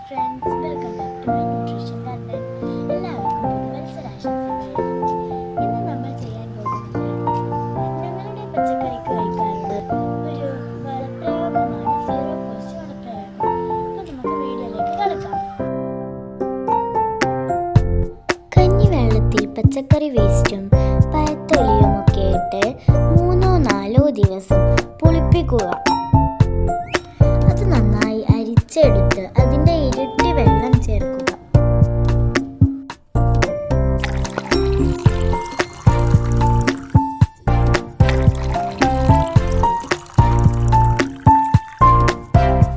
Friends, welcome back to my nutrition garden. എല്ലാവർക്കും പുതുവത്സരാശംസകൾ. ഇന്ന് നമ്മൾ ചെയ്യാൻ പോകുന്നത് ഞങ്ങളുടെ പച്ചക്കറിക്ക് കഴിക്കാനുള്ള ഒരു വളപ്രയോഗമാണ്, സീറോ കോസ്റ്റ് വളപ്രയോഗം. അപ്പോൾ നമുക്ക് വീഡിയോയിലേക്ക് കടക്കാം. കഞ്ഞിവെള്ളത്തിൽ പച്ചക്കറി വേസ്റ്റും പഴത്തൊലിയും ഒക്കെ ഇട്ട് 3-4 ദിവസം പുളിപ്പിക്കുക. അത് നന്നായി അരിച്ചെടുത്ത് അതിൻ്റെ ഇരട്ടി വെള്ളം ചേർക്കുക.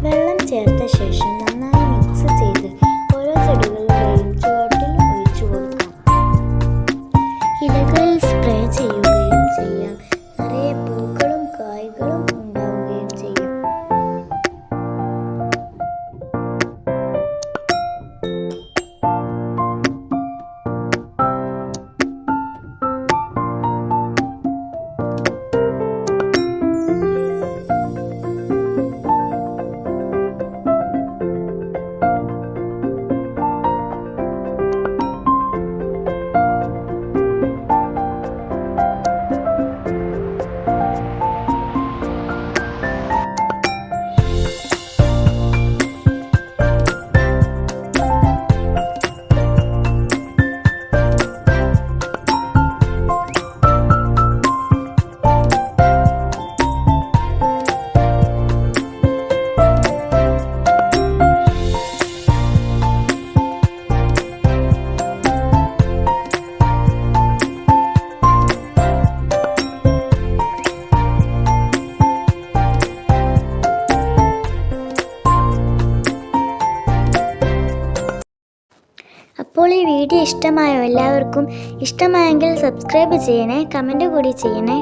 വെള്ളം ചേർത്ത ശേഷം നന്നായി മിക്സ് ചെയ്ത് ഓരോ ചെടികളുടെയും ചുവട്ടിൽ ഒഴിച്ചു കൊടുക്കാം. ഇലകളിൽ സ്പ്രേ ചെയ്യുകയും ചെയ്യാം. നിറയെ പൂക്കളും കായ്കളും ഉണ്ടാവുകയും ചെയ്യും. അപ്പോൾ ഈ വീഡിയോ ഇഷ്ടമായോ? എല്ലാവർക്കും ഇഷ്ടമായെങ്കിൽ സബ്സ്ക്രൈബ് ചെയ്യണേ, കമൻറ്റ് കൂടി ചെയ്യണേ.